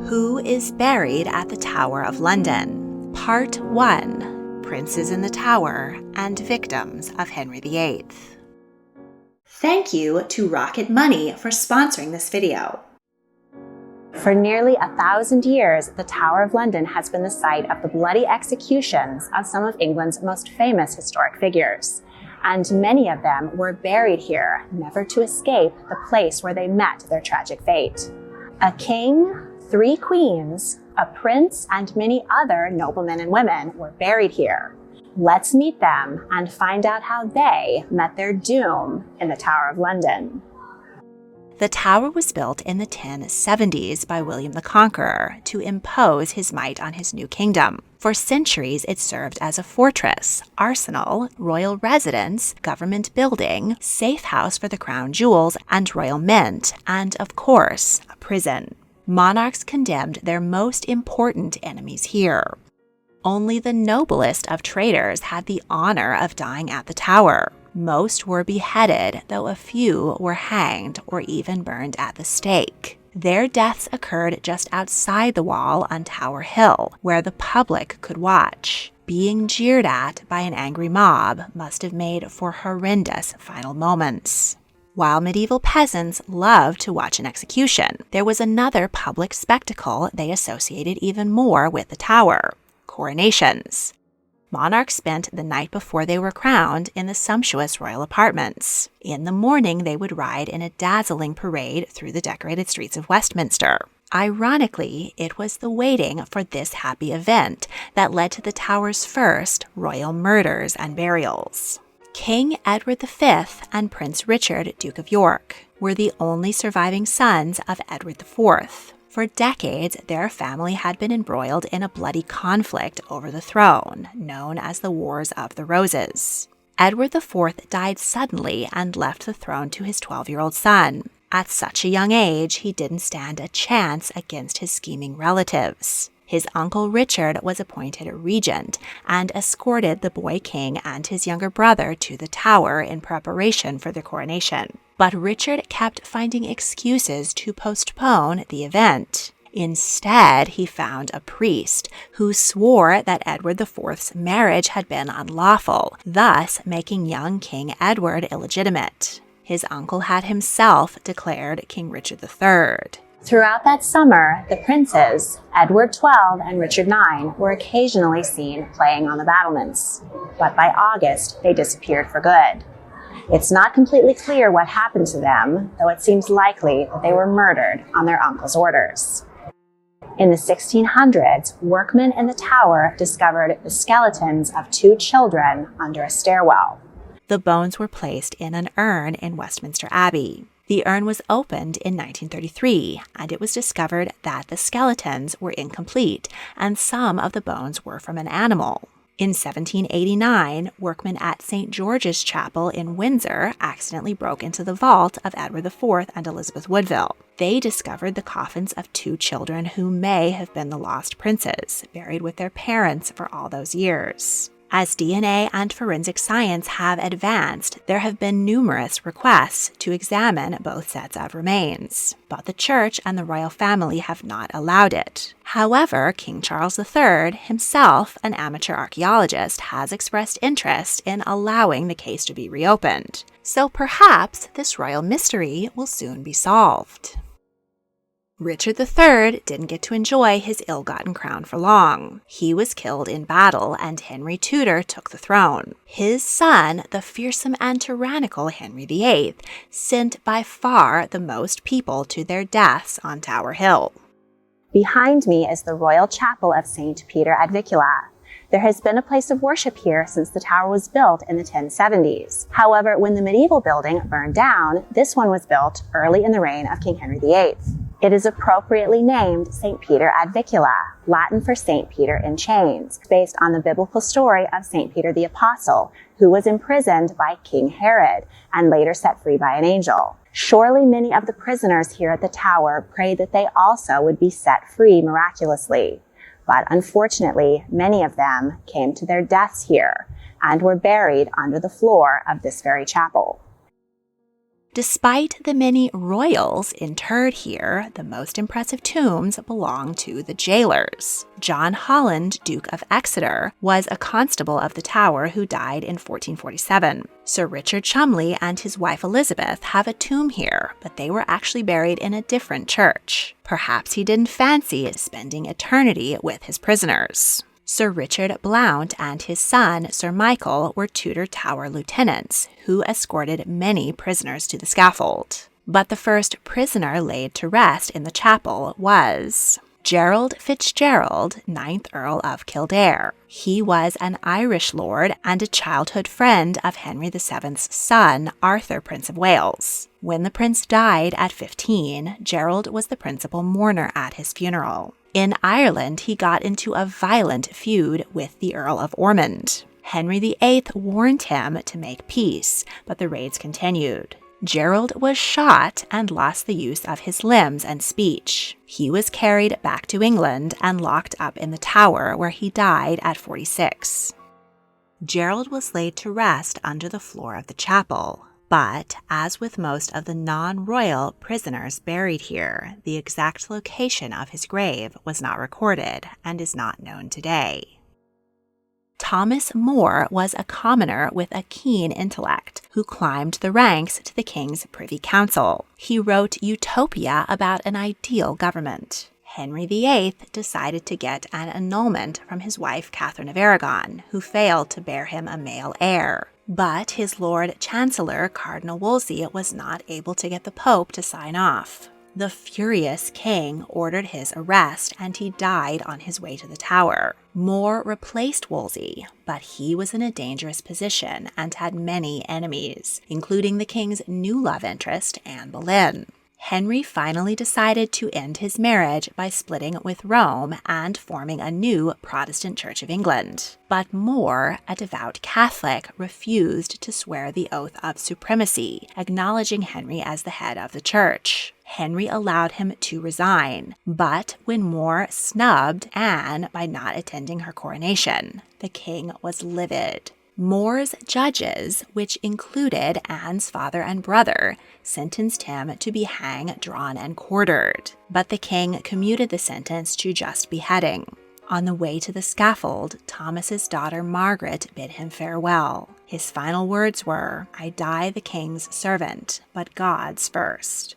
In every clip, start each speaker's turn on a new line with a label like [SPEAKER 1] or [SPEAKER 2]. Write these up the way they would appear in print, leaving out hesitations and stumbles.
[SPEAKER 1] Who is buried at the Tower of London? Part 1. Princes in the Tower and Victims of Henry VIII. Thank you to Rocket Money for sponsoring this video.
[SPEAKER 2] For nearly 1,000 years, the Tower of London has been the site of the bloody executions of some of England's most famous historic figures. And many of them were buried here, never to escape the place where they met their tragic fate. A king, 3 queens, a prince, and many other noblemen and women were buried here. Let's meet them and find out how they met their doom in the Tower of London.
[SPEAKER 1] The tower was built in the 1070s by William the Conqueror to impose his might on his new kingdom. For centuries, it served as a fortress, arsenal, royal residence, government building, safe house for the crown jewels and royal mint, and, of course, a prison. Monarchs condemned their most important enemies here. Only the noblest of traitors had the honor of dying at the tower. Most were beheaded, though a few were hanged or even burned at the stake. Their deaths occurred just outside the wall on Tower Hill, where the public could watch. Being jeered at by an angry mob must have made for horrendous final moments. While medieval peasants loved to watch an execution, there was another public spectacle they associated even more with the tower: coronations. Monarchs spent the night before they were crowned in the sumptuous royal apartments. In the morning, they would ride in a dazzling parade through the decorated streets of Westminster. Ironically, it was the waiting for this happy event that led to the tower's first royal murders and burials. King Edward V and Prince Richard, Duke of York, were the only surviving sons of Edward IV. For decades, their family had been embroiled in a bloody conflict over the throne, known as the Wars of the Roses. Edward IV died suddenly and left the throne to his 12-year-old son. At such a young age, he didn't stand a chance against his scheming relatives. His uncle Richard was appointed regent and escorted the boy king and his younger brother to the tower in preparation for the coronation. But Richard kept finding excuses to postpone the event. Instead, he found a priest who swore that Edward IV's marriage had been unlawful, thus making young King Edward illegitimate. His uncle had himself declared King Richard III.
[SPEAKER 2] Throughout that summer, the princes, Edward XII and Richard IX, were occasionally seen playing on the battlements. But by August, they disappeared for good. It's not completely clear what happened to them, though it seems likely that they were murdered on their uncle's orders. In the 1600s, workmen in the tower discovered the skeletons of 2 children under a stairwell.
[SPEAKER 1] The bones were placed in an urn in Westminster Abbey. The urn was opened in 1933, and it was discovered that the skeletons were incomplete, and some of the bones were from an animal. In 1789, workmen at St. George's Chapel in Windsor accidentally broke into the vault of Edward IV and Elizabeth Woodville. They discovered the coffins of 2 children who may have been the lost princes, buried with their parents for all those years. As DNA and forensic science have advanced, there have been numerous requests to examine both sets of remains, but the church and the royal family have not allowed it. However, King Charles III, himself an amateur archaeologist, has expressed interest in allowing the case to be reopened. So perhaps this royal mystery will soon be solved. Richard III didn't get to enjoy his ill-gotten crown for long. He was killed in battle, and Henry Tudor took the throne. His son, the fearsome and tyrannical Henry VIII, sent by far the most people to their deaths on Tower Hill.
[SPEAKER 2] Behind me is the Royal Chapel of St. Peter ad Vicula. There has been a place of worship here since the tower was built in the 1070s. However, when the medieval building burned down, this one was built early in the reign of King Henry VIII. It is appropriately named St. Peter ad Vicula, Latin for St. Peter in chains, based on the biblical story of St. Peter the Apostle, who was imprisoned by King Herod and later set free by an angel. Surely many of the prisoners here at the tower prayed that they also would be set free miraculously. But unfortunately, many of them came to their deaths here and were buried under the floor of this very chapel.
[SPEAKER 1] Despite the many royals interred here, the most impressive tombs belong to the jailers. John Holland, Duke of Exeter, was a constable of the Tower who died in 1447. Sir Richard Cholmondeley and his wife Elizabeth have a tomb here, but they were actually buried in a different church. Perhaps he didn't fancy spending eternity with his prisoners. Sir Richard Blount and his son, Sir Michael, were Tudor Tower lieutenants who escorted many prisoners to the scaffold. But the first prisoner laid to rest in the chapel was Gerald FitzGerald, 9th Earl of Kildare. He was an Irish lord and a childhood friend of Henry VII's son, Arthur, Prince of Wales. When the prince died at 15, Gerald was the principal mourner at his funeral. In Ireland, he got into a violent feud with the Earl of Ormond. Henry VIII warned him to make peace, but the raids continued. Gerald was shot and lost the use of his limbs and speech. He was carried back to England and locked up in the Tower, where he died at 46. Gerald was laid to rest under the floor of the chapel. But, as with most of the non-royal prisoners buried here, the exact location of his grave was not recorded and is not known today. Thomas More was a commoner with a keen intellect who climbed the ranks to the king's Privy Council. He wrote Utopia about an ideal government. Henry VIII decided to get an annulment from his wife Catherine of Aragon, who failed to bear him a male heir. But his Lord Chancellor, Cardinal Wolsey, was not able to get the Pope to sign off. The furious king ordered his arrest, and he died on his way to the Tower. More replaced Wolsey, but he was in a dangerous position and had many enemies, including the king's new love interest, Anne Boleyn. Henry finally decided to end his marriage by splitting with Rome and forming a new Protestant Church of England. But More, a devout Catholic, refused to swear the oath of supremacy, acknowledging Henry as the head of the church. Henry allowed him to resign, but when More snubbed Anne by not attending her coronation, the king was livid. More's judges, which included Anne's father and brother, sentenced him to be hanged, drawn, and quartered. But the king commuted the sentence to just beheading. On the way to the scaffold, Thomas's daughter Margaret bid him farewell. His final words were, "I die the king's servant, but God's first."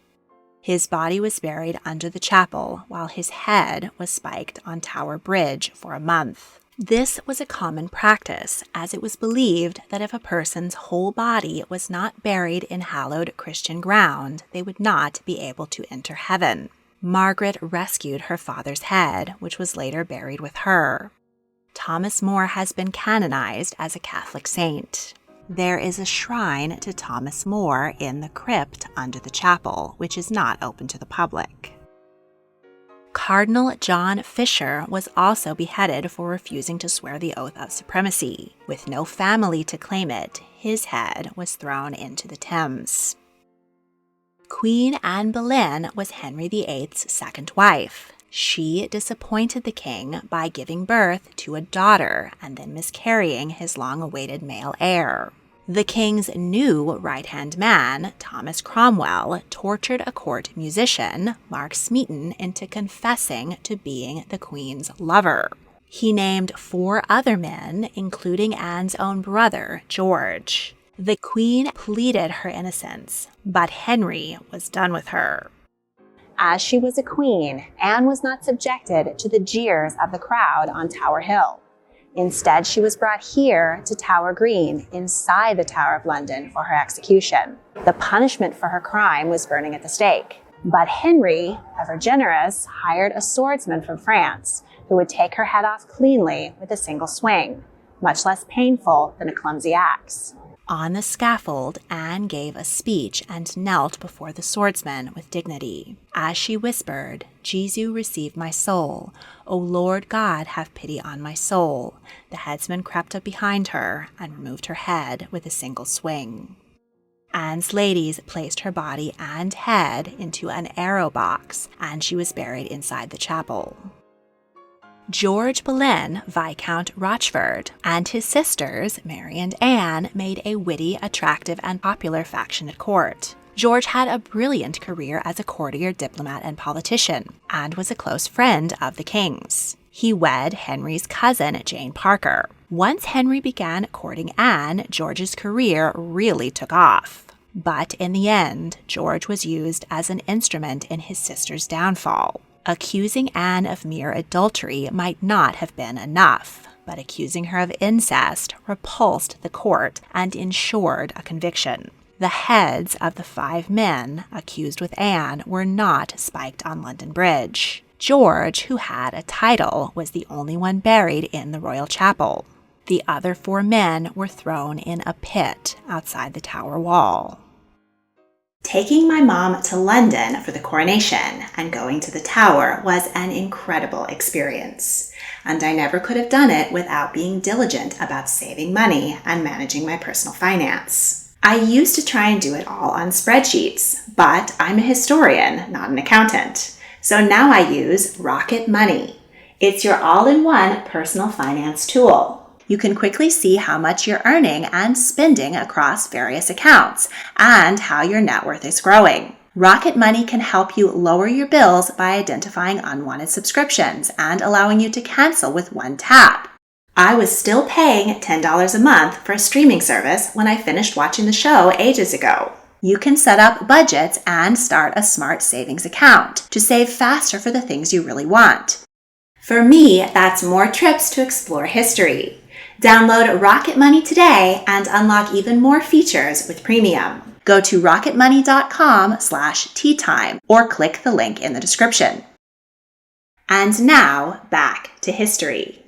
[SPEAKER 1] His body was buried under the chapel, while his head was spiked on Tower Bridge for a month. This was a common practice, as it was believed that if a person's whole body was not buried in hallowed Christian ground, they would not be able to enter heaven. Margaret rescued her father's head, which was later buried with her. Thomas More has been canonized as a Catholic saint. There is a shrine to Thomas More in the crypt under the chapel, which is not open to the public. Cardinal John Fisher was also beheaded for refusing to swear the oath of supremacy. With no family to claim it, his head was thrown into the Thames. Queen Anne Boleyn was Henry VIII's second wife. She disappointed the king by giving birth to a daughter and then miscarrying his long-awaited male heir. The king's new right-hand man, Thomas Cromwell, tortured a court musician, Mark Smeaton, into confessing to being the queen's lover. He named 4 other men, including Anne's own brother, George. The queen pleaded her innocence, but Henry was done with her.
[SPEAKER 2] As she was a queen, Anne was not subjected to the jeers of the crowd on Tower Hill. Instead, she was brought here to Tower Green, inside the Tower of London, for her execution. The punishment for her crime was burning at the stake. But Henry, ever generous, hired a swordsman from France who would take her head off cleanly with a single swing, much less painful than a clumsy axe.
[SPEAKER 1] On the scaffold, Anne gave a speech and knelt before the swordsman with dignity. As she whispered, "Jesu, receive my soul. O Lord God, have pity on my soul," the headsman crept up behind her and removed her head with a single swing. Anne's ladies placed her body and head into an arrow box, and she was buried inside the chapel. George Boleyn, Viscount Rochford, and his sisters, Mary and Anne, made a witty, attractive, and popular faction at court. George had a brilliant career as a courtier, diplomat, and politician, and was a close friend of the king's. He wed Henry's cousin, Jane Parker. Once Henry began courting Anne, George's career really took off. But in the end, George was used as an instrument in his sister's downfall. Accusing Anne of mere adultery might not have been enough, but accusing her of incest repulsed the court and ensured a conviction. The heads of the 5 men accused with Anne were not spiked on London Bridge. George, who had a title, was the only one buried in the royal chapel. The other 4 men were thrown in a pit outside the Tower wall. Taking my mom to London for the coronation and going to the Tower was an incredible experience, and I never could have done it without being diligent about saving money and managing my personal finance. I used to try and do it all on spreadsheets, but I'm a historian, not an accountant. So now I use Rocket Money. It's your all-in-one personal finance tool. You can quickly see how much you're earning and spending across various accounts and how your net worth is growing. Rocket Money can help you lower your bills by identifying unwanted subscriptions and allowing you to cancel with one tap. I was still paying $10 a month for a streaming service when I finished watching the show ages ago. You can set up budgets and start a smart savings account to save faster for the things you really want. For me, that's more trips to explore history. Download Rocket Money today and unlock even more features with premium. Go to rocketmoney.com/teatime or click the link in the description. And now, back to history.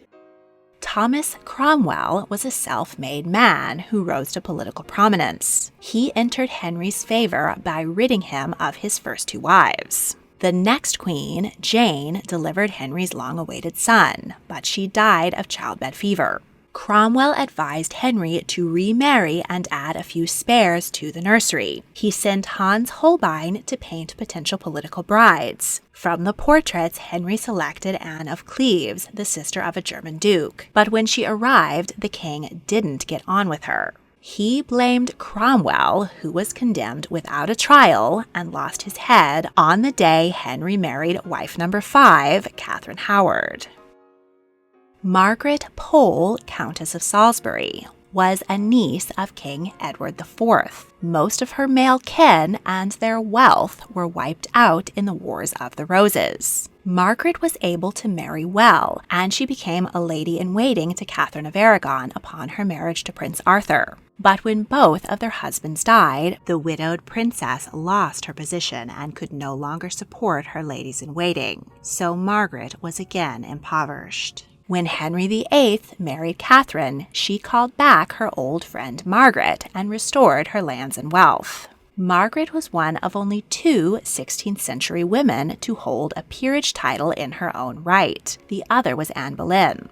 [SPEAKER 1] Thomas Cromwell was a self-made man who rose to political prominence. He entered Henry's favor by ridding him of his first 2 wives. The next queen, Jane, delivered Henry's long-awaited son, but she died of childbed fever. Cromwell advised Henry to remarry and add a few spares to the nursery. He sent Hans Holbein to paint potential political brides. From the portraits, Henry selected Anne of Cleves, the sister of a German duke. But when she arrived, the king didn't get on with her. He blamed Cromwell, who was condemned without a trial and lost his head on the day Henry married wife number 5, Catherine Howard. Margaret Pole, Countess of Salisbury, was a niece of King Edward IV. Most of her male kin and their wealth were wiped out in the Wars of the Roses. Margaret was able to marry well, and she became a lady-in-waiting to Catherine of Aragon upon her marriage to Prince Arthur. But when both of their husbands died, the widowed princess lost her position and could no longer support her ladies-in-waiting, so Margaret was again impoverished. When Henry VIII married Catherine, she called back her old friend Margaret and restored her lands and wealth. Margaret was one of only 2 16th century women to hold a peerage title in her own right. The other was Anne Boleyn.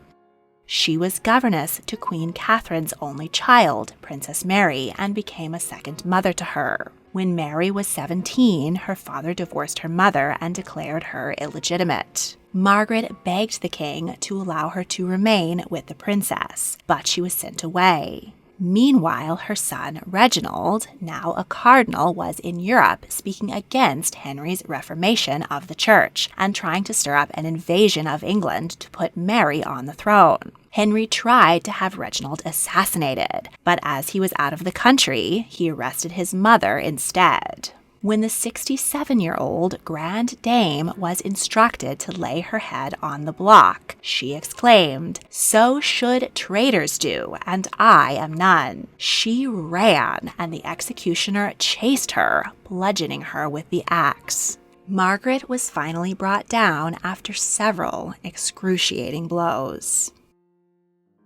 [SPEAKER 1] She was governess to Queen Catherine's only child, Princess Mary, and became a second mother to her. When Mary was 17, her father divorced her mother and declared her illegitimate. Margaret begged the king to allow her to remain with the princess, but she was sent away. Meanwhile, her son Reginald, now a cardinal, was in Europe speaking against Henry's reformation of the church and trying to stir up an invasion of England to put Mary on the throne. Henry tried to have Reginald assassinated, but as he was out of the country, he arrested his mother instead. When the 67-year-old Grand Dame was instructed to lay her head on the block, she exclaimed, "So should traitors do, and I am none." She ran, and the executioner chased her, bludgeoning her with the axe. Margaret was finally brought down after several excruciating blows.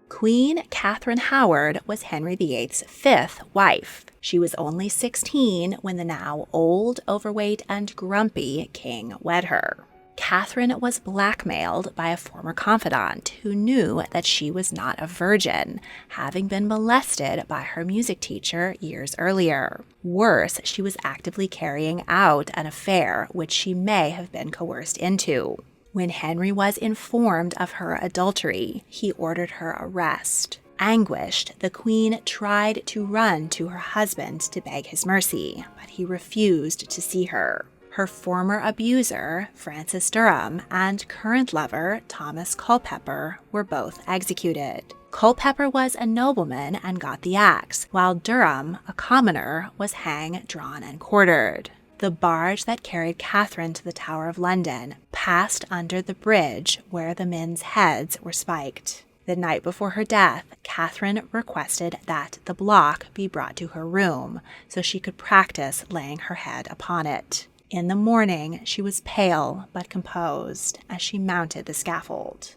[SPEAKER 1] Queen Catherine Howard was Henry VIII's 5th wife. She was only 16 when the now old, overweight, and grumpy king wed her. Catherine was blackmailed by a former confidant who knew that she was not a virgin, having been molested by her music teacher years earlier. Worse, she was actively carrying out an affair which she may have been coerced into. When Henry was informed of her adultery, he ordered her arrest. Anguished, the queen tried to run to her husband to beg his mercy, but he refused to see her. Her former abuser, Francis Durham, and current lover, Thomas Culpeper, were both executed. Culpeper was a nobleman and got the axe, while Durham, a commoner, was hanged, drawn, and quartered. The barge that carried Catherine to the Tower of London passed under the bridge where the men's heads were spiked. The night before her death, Catherine requested that the block be brought to her room so she could practice laying her head upon it. In the morning, she was pale but composed as she mounted the scaffold.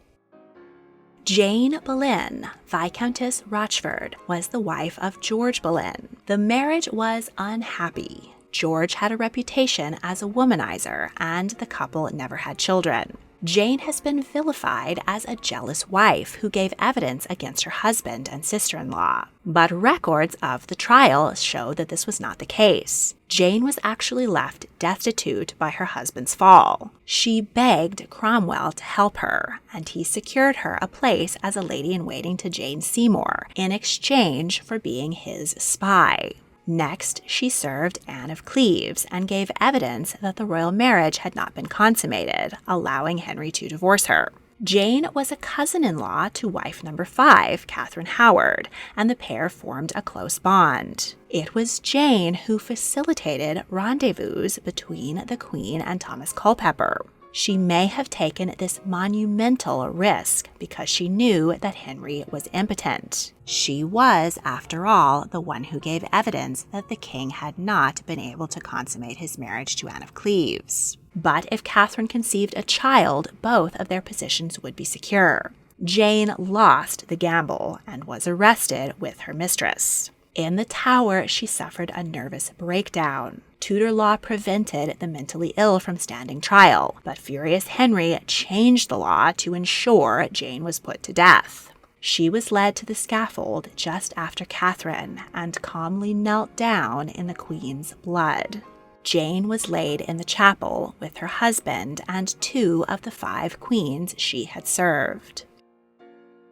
[SPEAKER 1] Jane Boleyn, Viscountess Rochford, was the wife of George Boleyn. The marriage was unhappy. George had a reputation as a womanizer, and the couple never had children. Jane has been vilified as a jealous wife who gave evidence against her husband and sister-in-law. But records of the trial show that this was not the case. Jane was actually left destitute by her husband's fall. She begged Cromwell to help her, and he secured her a place as a lady-in-waiting to Jane Seymour in exchange for being his spy. Next, she served Anne of Cleves and gave evidence that the royal marriage had not been consummated, allowing Henry to divorce her. Jane was a cousin-in-law to wife number 5, Catherine Howard, and the pair formed a close bond. It was Jane who facilitated rendezvous between the Queen and Thomas Culpeper. She may have taken this monumental risk because she knew that Henry was impotent. She was, after all, the one who gave evidence that the king had not been able to consummate his marriage to Anne of Cleves. But if Catherine conceived a child, both of their positions would be secure. Jane lost the gamble and was arrested with her mistress. In the Tower, she suffered a nervous breakdown. Tudor law prevented the mentally ill from standing trial, but furious Henry changed the law to ensure Jane was put to death. She was led to the scaffold just after Catherine and calmly knelt down in the Queen's blood. Jane was laid in the chapel with her husband and 2 of the 5 queens she had served.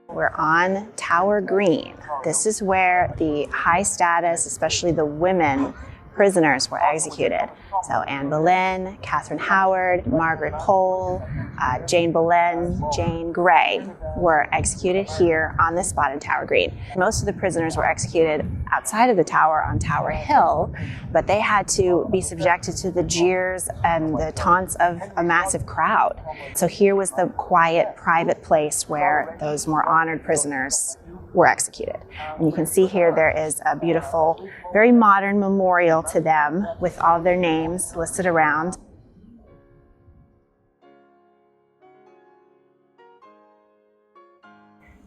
[SPEAKER 2] We're on Tower Green. This is where the high status, especially the women prisoners, were executed. So Anne Boleyn, Catherine Howard, Margaret Pole, Jane Boleyn, Jane Grey were executed here on this spot in Tower Green. Most of the prisoners were executed outside of the tower on Tower Hill, but they had to be subjected to the jeers and the taunts of a massive crowd. So here was the quiet, private place where those more honored prisoners were executed. And you can see here there is a beautiful, very modern memorial to them with all their names listed around.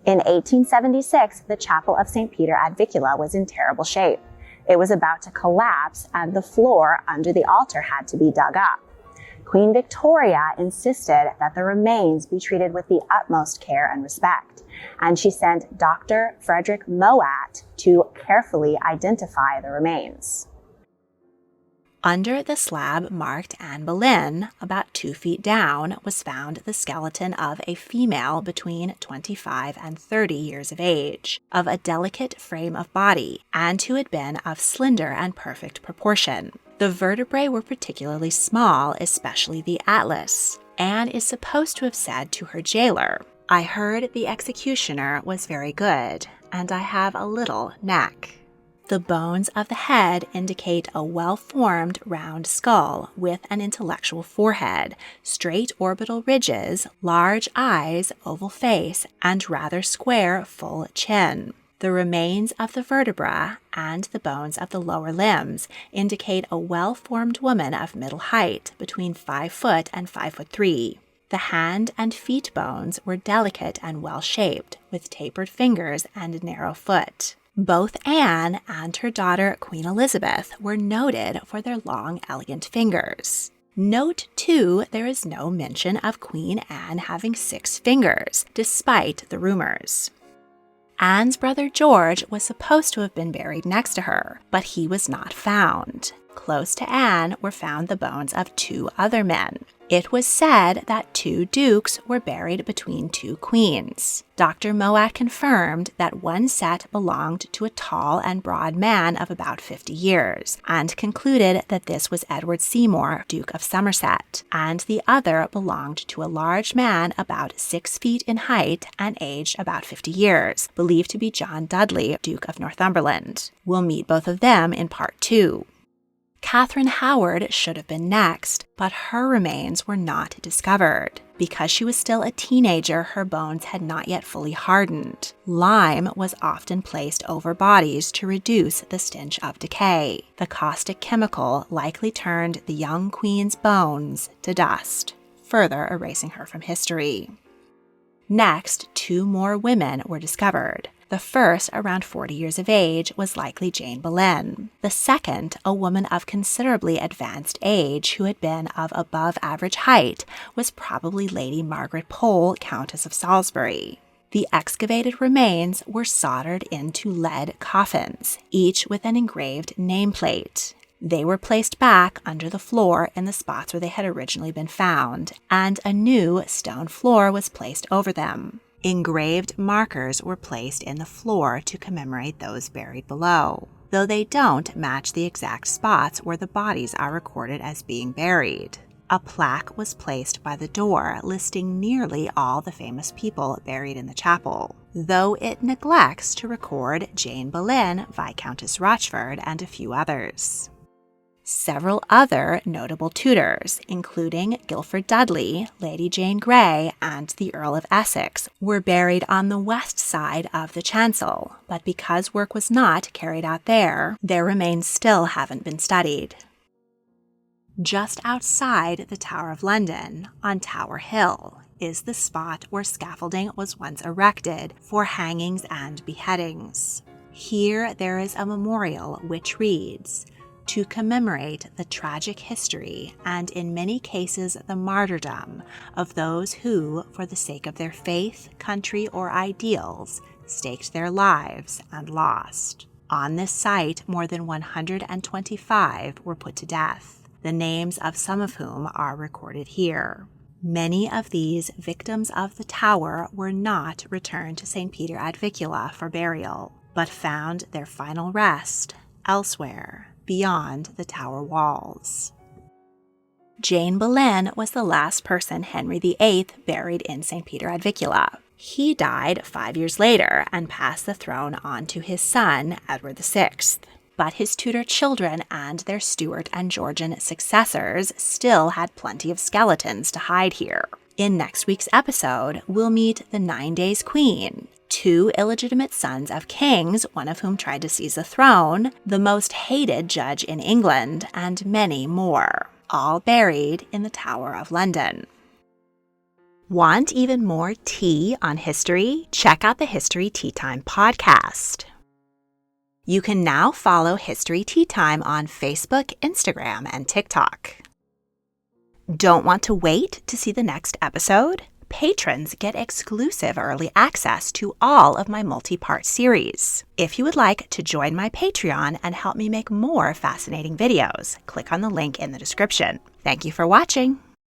[SPEAKER 2] In 1876, the chapel of St. Peter ad Vicula was in terrible shape. It was about to collapse and the floor under the altar had to be dug up. Queen Victoria insisted that the remains be treated with the utmost care and respect, and she sent Dr. Frederick Moat to carefully identify the remains.
[SPEAKER 1] Under the slab marked Anne Boleyn, about 2 feet down, was found the skeleton of a female between 25 and 30 years of age, of a delicate frame of body, and who had been of slender and perfect proportion. The vertebrae were particularly small, especially the atlas. Anne is supposed to have said to her jailer, "I heard the executioner was very good, and I have a little neck." The bones of the head indicate a well-formed round skull with an intellectual forehead, straight orbital ridges, large eyes, oval face, and rather square, full chin. The remains of the vertebra and the bones of the lower limbs indicate a well-formed woman of middle height, between 5 foot and 5'3". The hand and feet bones were delicate and well-shaped, with tapered fingers and a narrow foot. Both Anne and her daughter Queen Elizabeth were noted for their long, elegant fingers. Note, too, there is no mention of Queen Anne having 6 fingers, despite the rumors. Anne's brother George was supposed to have been buried next to her, but he was not found. Close to Anne were found the bones of 2 other men. It was said that 2 dukes were buried between 2 queens. Dr. Moat confirmed that one set belonged to a tall and broad man of about 50 years, and concluded that this was Edward Seymour, Duke of Somerset, and the other belonged to a large man about 6 feet in height and aged about 50 years, believed to be John Dudley, Duke of Northumberland. We'll meet both of them in part 2. Catherine Howard should have been next, but her remains were not discovered. Because she was still a teenager, her bones had not yet fully hardened. Lime was often placed over bodies to reduce the stench of decay. The caustic chemical likely turned the young queen's bones to dust, further erasing her from history. Next, 2 more women were discovered. The first, around 40 years of age, was likely Jane Boleyn. The second, a woman of considerably advanced age who had been of above-average height, was probably Lady Margaret Pole, Countess of Salisbury. The excavated remains were soldered into lead coffins, each with an engraved nameplate. They were placed back under the floor in the spots where they had originally been found, and a new stone floor was placed over them. Engraved markers were placed in the floor to commemorate those buried below, though they don't match the exact spots where the bodies are recorded as being buried. A plaque was placed by the door listing nearly all the famous people buried in the chapel, though it neglects to record Jane Boleyn, Viscountess Rochford, and a few others. Several other notable Tudors, including Guilford Dudley, Lady Jane Grey, and the Earl of Essex, were buried on the west side of the chancel, but because work was not carried out there, their remains still haven't been studied. Just outside the Tower of London, on Tower Hill, is the spot where scaffolding was once erected for hangings and beheadings. Here there is a memorial which reads, "To commemorate the tragic history and in many cases the martyrdom of those who, for the sake of their faith, country, or ideals, staked their lives and lost." On this site, more than 125 were put to death, the names of some of whom are recorded here. Many of these victims of the Tower were not returned to St. Peter ad Vicula for burial, but found their final rest elsewhere, beyond the Tower walls. Jane Boleyn was the last person Henry VIII buried in St. Peter ad Vicula. He died 5 years later and passed the throne on to his son, Edward VI. But his Tudor children and their Stuart and Georgian successors still had plenty of skeletons to hide here. In next week's episode, we'll meet the 9 Days Queen, 2 illegitimate sons of kings, one of whom tried to seize the throne, the most hated judge in England, and many more, all buried in the Tower of London. Want even more tea on history? Check out the History Tea Time podcast. You can now follow History Tea Time on Facebook, Instagram, and TikTok. Don't want to wait to see the next episode? Patrons get exclusive early access to all of my multi-part series. If you would like to join my Patreon and help me make more fascinating videos, click on the link in the description. Thank you for watching.